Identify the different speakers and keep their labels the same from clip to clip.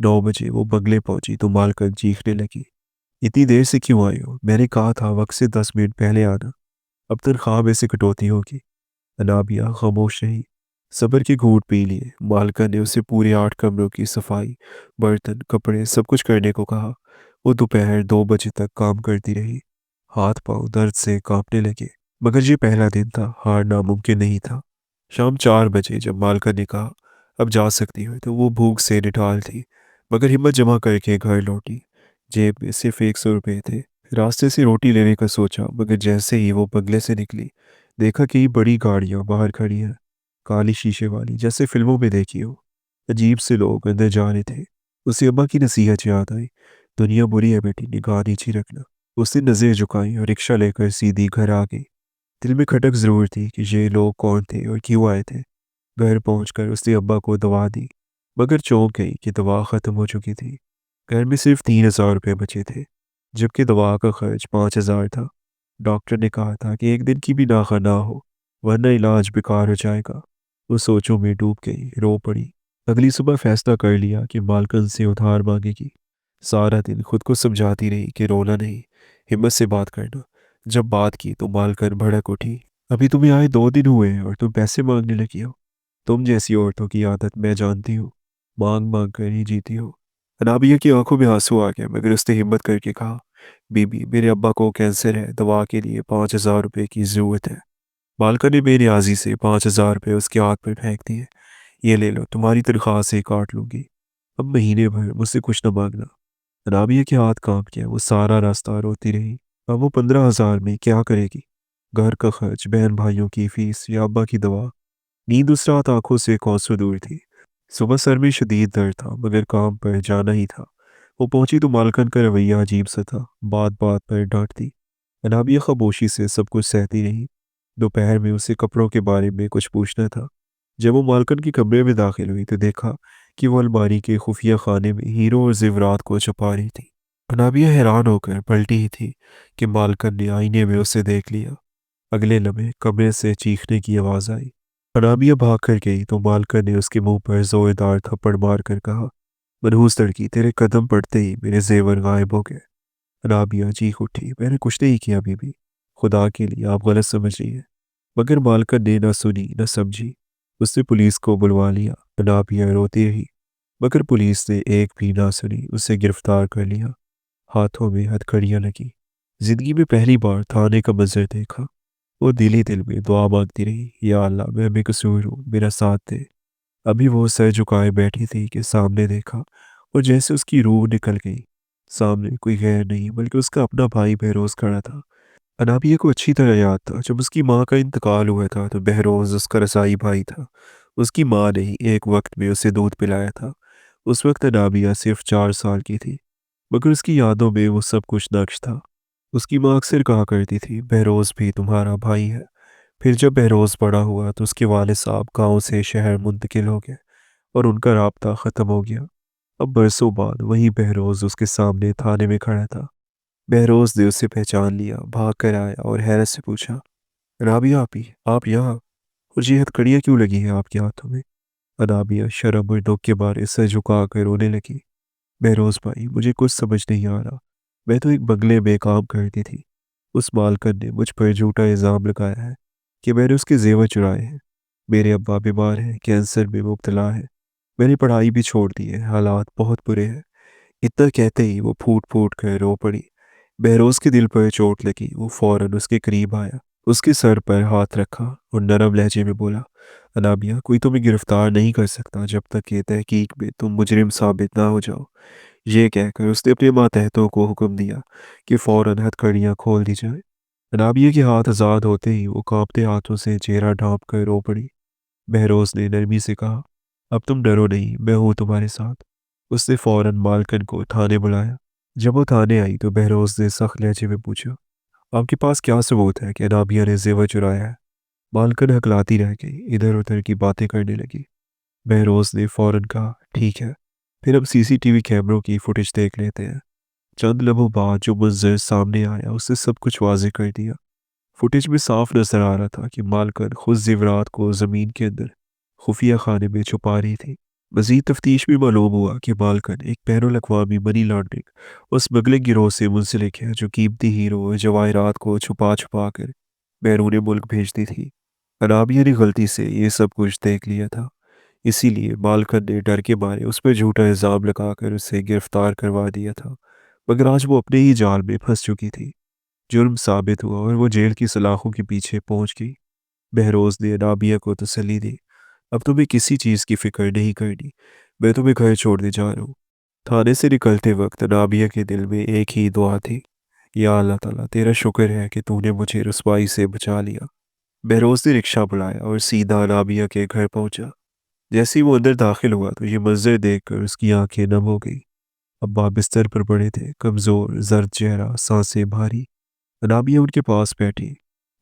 Speaker 1: 9 بجے وہ بنگلے پہنچی تو مالکن چیخنے لگی، اتنی دیر سے کیوں آئی ہو؟ میں نے کہا تھا وقت سے 10 منٹ پہلے آنا، اب تنخواہ میں سے کٹوتی ہوگی۔ انابیہ خاموش رہی، صبر کی گھونٹ پی لیے۔ مالکہ نے اسے پورے 8 کمروں کی صفائی، برتن، کپڑے سب کچھ کرنے کو کہا۔ وہ دوپہر 2 بجے تک کام کرتی رہی، ہاتھ پاؤں درد سے کانپنے لگے، مگر یہ پہلا دن تھا، ہار ناممکن نہیں تھا۔ شام 4 بجے جب مالکہ نے کہا اب جا سکتی ہو تو وہ بھوک سے نڈھال تھی، مگر ہمت جمع کر کے گھر لوٹی۔ جیب میں صرف 100 روپے تھے۔ راستے سے روٹی لینے کا سوچا، مگر جیسے ہی وہ بنگلے سے نکلی دیکھا کہ بڑی گاڑیاں باہر کھڑی ہیں، کالی شیشے والی، جیسے فلموں میں دیکھی ہو۔ عجیب سے لوگ اندر جا رہے تھے۔ اسے ابا کی نصیحت یاد آئی، دنیا بری ہے بیٹی، نگاہ نیچی رکھنا۔ اس نے نظریں جھکائی اور رکشہ لے کر سیدھی گھر آ گئی۔ دل میں کھٹک ضرور تھی کہ یہ لوگ کون تھے اور کیوں آئے تھے۔ گھر پہنچ کر اس نے ابا کو دوا دی، مگر چونک گئی کہ دوا ختم ہو چکی تھی۔ گھر میں صرف 3,000 روپے بچے تھے، جبکہ دوا کا خرچ 5,000 تھا۔ ڈاکٹر نے کہا تھا کہ ایک دن کی بھی ناخواہ نہ ہو ورنہ علاج بیکار ہو جائے گا۔ وہ سوچوں میں ڈوب گئی، رو پڑی۔ اگلی صبح فیصلہ کر لیا کہ مالکن سے ادھار مانگے گی۔ سارا دن خود کو سمجھاتی رہی کہ رونا نہیں، ہمت سے بات کرنا۔ جب بات کی تو مالکن بھڑک اٹھی، ابھی تمہیں آئے 2 دن ہوئے ہیں اور تم پیسے مانگنے لگی ہو؟ تم جیسی عورتوں کی عادت میں جانتی ہوں، مانگ مانگ کر ہی جیتی ہو۔ انابیہ کی آنکھوں میں آنسو آ گیا، مگر اس نے ہمت کر کے کہا، بی بی میرے ابا کو کینسر ہے، دوا کے لیے 5,000 روپے کی ضرورت ہے۔ مالکہ نے بے نیازی سے 5,000 روپے اس کے ہاتھ پر پھینک دیے۔ یہ لے لو، تمہاری تنخواہ سے کاٹ لوں گی، اب مہینے بھر مجھ سے کچھ نہ مانگنا۔ انابیہ کے ہاتھ کانپ گیا، وہ سارا راستہ روتی رہی۔ اب وہ 15,000 میں کیا کرے گی؟ گھر کا خرچ، بہن بھائیوں کی فیس یا ابا کی دوا؟ نیند اس رات آنکھوں سے کوسوں دور تھی۔ صبح سر میں شدید درد تھا، مگر کام پر جانا ہی تھا۔ وہ پہنچی تو مالکن کا رویہ عجیب سا تھا، بات بات پر ڈانٹتی۔ انابیہ خاموشی سے سب کچھ سہتی رہی۔ دوپہر میں اسے کپڑوں کے بارے میں کچھ پوچھنا تھا۔ جب وہ مالکن کے کمرے میں داخل ہوئی تو دیکھا کہ وہ الماری کے خفیہ خانے میں ہیروں اور زیورات کو چھپا رہی تھی۔ انابیہ حیران ہو کر پلٹی ہی تھی کہ مالکن نے آئینے میں اسے دیکھ لیا۔ اگلے لمحے کمرے سے چیخنے کی آواز آئی۔ انابیہ بھاگ کر گئی تو مالکن نے اس کے منہ پر زوردار تھپڑ مار کر کہا، منحوس لڑکی، تیرے قدم پڑتے ہی میرے زیور غائب ہو گئے۔ انابیہ چیخ اٹھی، میں نے کچھ نہیں کیا بی بی، خدا کے لیے آپ غلط سمجھ رہی ہیں۔ مگر مالکن نے نہ سنی نہ سمجھی۔ اس نے پولیس کو بلوا لیا۔ انابیہ روتی رہی، مگر پولیس نے ایک بھی نہ سنی، اسے گرفتار کر لیا۔ ہاتھوں میں ہتھکڑیاں لگی۔ زندگی میں پہلی بار تھانے کا منظر دیکھا۔ وہ دل ہی دل میں دعا مانگتی رہی، یا اللہ میں بے قصور ہوں، میرا ساتھ دے۔ ابھی وہ سر جھکائے بیٹھی تھی کہ سامنے دیکھا اور جیسے اس کی روح نکل گئی۔ سامنے کوئی غیر نہیں بلکہ اس کا اپنا بھائی بہروز کھڑا تھا۔ انابیہ کو اچھی طرح یاد تھا، جب اس کی ماں کا انتقال ہوا تھا تو بہروز اس کا رسائی بھائی تھا۔ اس کی ماں نے ہی ایک وقت میں اسے دودھ پلایا تھا۔ اس وقت انابیہ صرف 4 سال کی تھی، مگر اس کی یادوں میں وہ سب کچھ نقش تھا۔ اس کی ماں اکثر کہا کرتی تھی، بہروز بھی تمہارا بھائی ہے۔ پھر جب بہروز بڑا ہوا تو اس کے والد صاحب گاؤں سے شہر منتقل ہو گئے اور ان کا رابطہ ختم ہو گیا۔ اب برسوں بعد وہی بہروز اس کے سامنے تھانے میں کھڑا تھا۔ بہروز نے اسے پہچان لیا، بھاگ کر آیا اور حیرت سے پوچھا، رابعہ آپی، آپ یہاں؟ اور یہ ہتھکڑیاں کیوں لگی ہیں آپ کے ہاتھوں میں؟ انابیہ شرم اور دکھ کے بارے سر جھکا کر رونے لگی۔ بہروز بھائی، مجھے کچھ سمجھ نہیں آ رہا، میں تو ایک بنگلے میں کام کرتی تھی۔ اس مالکن نے مجھ پر جھوٹا الزام لگایا ہے کہ میں نے اس کے زیور چرائے ہیں۔ میرے ابا بیمار ہیں، کینسر میں مبتلا ہے، میں نے پڑھائی بھی چھوڑ دی ہے، حالات بہت برے ہیں۔ اتنا کہتے ہی وہ پھوٹ پھوٹ کر رو پڑی۔ بہروز کے دل پر چوٹ لگی، وہ فوراً اس کے قریب آیا، اس کے سر پر ہاتھ رکھا اور نرم لہجے میں بولا، انابیہ، کوئی تمہیں گرفتار نہیں کر سکتا جب تک کہ تحقیق میں تم مجرم ثابت نہ ہو جاؤ۔ یہ کہہ کر اس نے اپنے ماتحتوں کو حکم دیا کہ فوراً ہتھکڑیاں کھول دی جائیں۔ انابیہ کے ہاتھ آزاد ہوتے ہی وہ کانپتے ہاتھوں سے چہرہ ڈھانپ کر رو پڑی۔ بہروز نے نرمی سے کہا، اب تم ڈرو نہیں، میں ہوں تمہارے ساتھ۔ اس نے فوراً مالکن کو تھانے بلایا۔ جب وہ تھانے آئی تو بہروز نے سخت لہجے میں پوچھا، آپ کے پاس کیا ثبوت ہے کہ انابیہ نے زیور چرایا ہے؟ مالکن ہکلاتی رہ گئی، ادھر ادھر کی باتیں کرنے لگی۔ بہروز نے فوراً کہا، ٹھیک ہے، پھر ہم CCTV کیمروں کی فوٹیج دیکھ لیتے ہیں۔ چند لمحوں بعد جو منظر سامنے آیا اس نے سب کچھ واضح کر دیا۔ فوٹیج میں صاف نظر آ رہا تھا کہ مالکن خود زیورات کو زمین کے اندر خفیہ خانے میں چھپا رہی تھی، مزید تفتیش میں معلوم ہوا کہ بالکن ایک بین الاقوامی منی لانڈرنگ اور اسمگلنگ گروہ سے منسلک ہے جو قیمتی ہیرو اور جواہرات کو چھپا چھپا کر بیرون ملک بھیجتی تھی۔ انابیہ نے غلطی سے یہ سب کچھ دیکھ لیا تھا، اسی لیے بالکن نے ڈر کے مارے اس پر جھوٹا الزام لگا کر اسے گرفتار کروا دیا تھا، مگر آج وہ اپنے ہی جال میں پھنس چکی تھی۔ جرم ثابت ہوا اور وہ جیل کی سلاخوں کے پیچھے پہنچ گئی۔ بہروز نے انابیہ کو تسلی دی، اب تمہیں کسی چیز کی فکر نہیں کرنی، میں تمہیں گھر چھوڑنے جا رہا ہوں۔ تھانے سے نکلتے وقت انابیہ کے دل میں ایک ہی دعا تھی، یا اللہ تعالیٰ تیرا شکر ہے کہ تو نے مجھے رسوائی سے بچا لیا۔ بہروز نے رکشہ بلایا اور سیدھا انابیہ کے گھر پہنچا۔ جیسے ہی وہ اندر داخل ہوا تو یہ منظر دیکھ کر اس کی آنکھیں نم ہو گئی۔ ابا بستر پر پڑے تھے، کمزور، زرد چہرہ، سانسیں بھاری۔ انابیہ ان کے پاس بیٹھی،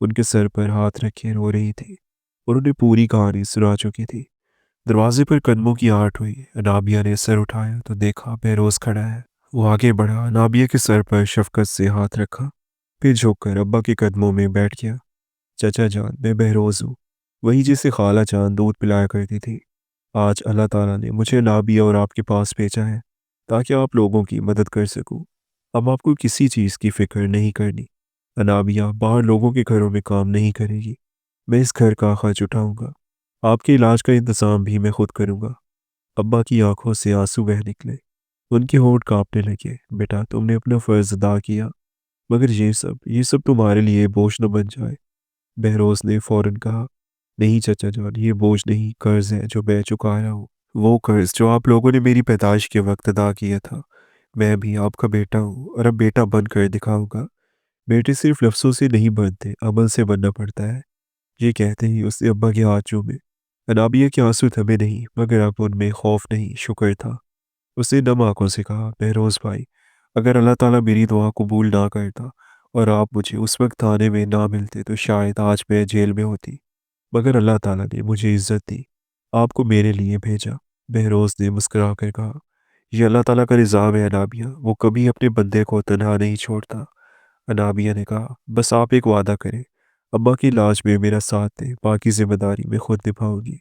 Speaker 1: ان کے سر پر ہاتھ رکھے رو رہی تھی اور انہیں پوری کہانی سنا چکی تھی۔ دروازے پر قدموں کی آہٹ ہوئی۔ انابیہ نے سر اٹھایا تو دیکھا بہروز کھڑا ہے۔ وہ آگے بڑھا، انابیہ کے سر پر شفقت سے ہاتھ رکھا، پھر جھک کر ابا کے قدموں میں بیٹھ گیا۔ چچا جان، میں بہروز ہوں، وہی جسے خالہ جان دودھ پلایا کرتی تھی۔ آج اللہ تعالیٰ نے مجھے انابیہ اور آپ کے پاس بھیجا ہے تاکہ آپ لوگوں کی مدد کر سکوں۔ اب آپ کو کسی چیز کی فکر نہیں کرنی۔ انابیہ باہر لوگوں کے گھروں میں کام نہیں کرے گی، میں اس گھر کا خرچ اٹھاؤں گا، آپ کے علاج کا انتظام بھی میں خود کروں گا۔ ابا کی آنکھوں سے آنسو بہہ نکلے، ان کے ہونٹ کانپنے لگے۔ بیٹا تم نے اپنا فرض ادا کیا، مگر یہ سب تمہارے لیے بوجھ نہ بن جائے۔ بہروز نے فوراً کہا، نہیں چچا جان، یہ بوجھ نہیں، قرض ہے جو میں چکا رہا ہوں، وہ قرض جو آپ لوگوں نے میری پیدائش کے وقت ادا کیا تھا۔ میں بھی آپ کا بیٹا ہوں اور اب بیٹا بن کر دکھاؤں گا۔ بیٹے صرف لفظوں سے نہیں بنتے، عمل سے بننا پڑتا ہے۔ یہ کہتے ہی اس نے ابا کے ہاتھ چومے۔ انابیہ کے آنسو تھمے نہیں، مگر اب ان میں خوف نہیں، شکر تھا۔ اس نے نم آنکھوں سے کہا، بہروز بھائی، اگر اللہ تعالیٰ میری دعا قبول نہ کرتا اور آپ مجھے اس وقت تھانے میں نہ ملتے تو شاید آج میں جیل میں ہوتی، مگر اللہ تعالیٰ نے مجھے عزت دی، آپ کو میرے لیے بھیجا۔ بہروز نے مسکرا کر کہا، یہ اللہ تعالیٰ کا نظام ہے انابیہ، وہ کبھی اپنے بندے کو تنہا نہیں چھوڑتا۔ انابیہ نے کہا، بس آپ ایک وعدہ کریں، ابا کی علاج میں میرا ساتھ دیں، باقی ذمہ داری میں خود نبھاؤں گی۔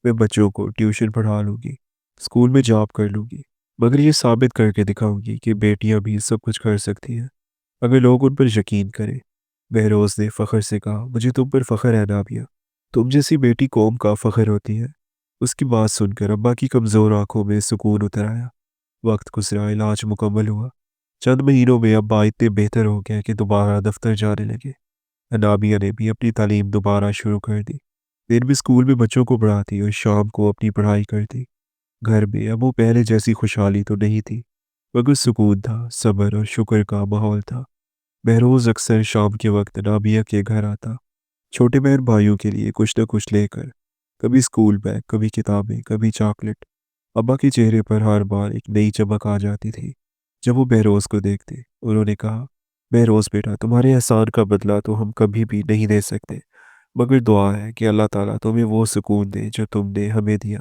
Speaker 1: میں بچوں کو ٹیوشن پڑھا لوں گی، اسکول میں جاب کر لوں گی، مگر یہ ثابت کر کے دکھاؤں گی کہ بیٹیاں بھی سب کچھ کر سکتی ہیں اگر لوگ ان پر یقین کریں۔ بہروز نے فخر سے کہا، مجھے تم پر فخر ہے انابیہ، تم جیسی بیٹی قوم کا فخر ہوتی ہے۔ اس کی بات سن کر ابا کی کمزور آنکھوں میں سکون اتر آیا۔ وقت گزرا، علاج مکمل ہوا۔ چند مہینوں میں ابا اتنے بہتر ہو گیا کہ دوبارہ دفتر جانے لگے۔ انابیہ نے بھی اپنی تعلیم دوبارہ شروع کر دی، دن میں اسکول میں بچوں کو پڑھاتی اور شام کو اپنی پڑھائی کرتی۔ گھر میں اب وہ پہلے جیسی خوشحالی تو نہیں تھی، مگر سکون تھا، صبر اور شکر کا ماحول تھا۔ بہروز اکثر شام کے وقت انابیہ کے گھر آتا، چھوٹے بہن بھائیوں کے لیے کچھ نہ کچھ لے کر، کبھی اسکول بیگ، کبھی کتابیں، کبھی چاکلیٹ۔ ابا کے چہرے پر ہر بار ایک نئی چمک آ جاتی تھی جب وہ بہروز کو دیکھتے۔ انہوں نے کہا، بہروز بیٹا، تمہارے احسان کا بدلہ تو ہم کبھی بھی نہیں دے سکتے، مگر دعا ہے کہ اللہ تعالیٰ تمہیں وہ سکون دے جو تم نے ہمیں دیا۔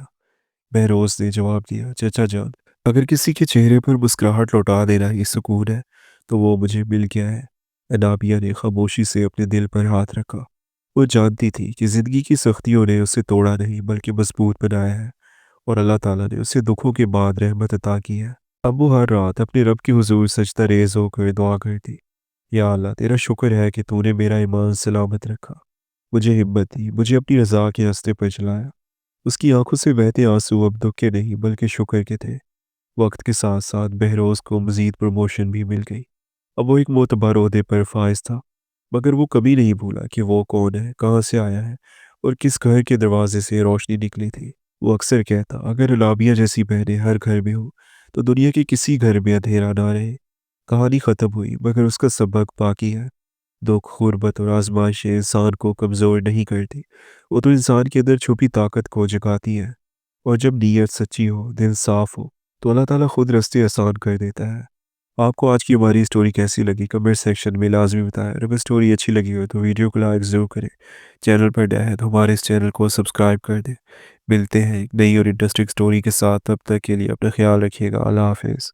Speaker 1: بہروز نے جواب دیا، چچا جان، اگر کسی کے چہرے پر مسکراہٹ لوٹا دینا یہ سکون ہے تو وہ مجھے مل گیا ہے۔ انابیہ نے خاموشی سے اپنے دل پر ہاتھ رکھا۔ وہ جانتی تھی کہ زندگی کی سختیوں نے اسے توڑا نہیں بلکہ مضبوط بنایا ہے، اور اللہ تعالیٰ نے اسے دکھوں کے بعد رحمت عطا کی ہے۔ اب وہ ہر رات اپنے رب کی حضور سجدہ ریز ہو کر دعا کرتی، یا اللہ تیرا شکر ہے کہ تو نے میرا ایمان سلامت رکھا، مجھے ہمت دی، مجھے اپنی رضا کے راستے پر چلایا۔ اس کی آنکھوں سے بہتے آنسو اب دکھ کے نہیں بلکہ شکر کے تھے۔ وقت کے ساتھ ساتھ بہروز کو مزید پروموشن بھی مل گئی۔ اب وہ ایک معتبر عہدے پر فائز تھا، مگر وہ کبھی نہیں بھولا کہ وہ کون ہے، کہاں سے آیا ہے اور کس گھر کے دروازے سے روشنی نکلی تھی۔ وہ اکثر کہتا، اگر انابیہ جیسی بہنیں ہر گھر میں ہوں تو دنیا کے کسی گھر میں اندھیرا نہ رہے۔ کہانی ختم ہوئی، مگر اس کا سبق باقی ہے۔ دکھ، غربت اور آزمائشیں انسان کو کمزور نہیں کرتی، وہ تو انسان کے اندر چھپی طاقت کو جگاتی ہے، اور جب نیت سچی ہو، دل صاف ہو، تو اللہ تعالیٰ خود راستے آسان کر دیتا ہے۔ آپ کو آج کی ہماری اسٹوری کیسی لگی کمنٹ سیکشن میں لازمی بتائیں، اور اگر اسٹوری اچھی لگی ہو تو ویڈیو کو لائک ضرور کریں، چینل پر نئے ہیں تو ہمارے اس چینل کو سبسکرائب کر دیں۔ ملتے ہیں ایک نئی اور انٹرسٹنگ اسٹوری کے ساتھ، تب تک کے لیے اپنا خیال رکھیے گا، اللہ حافظ۔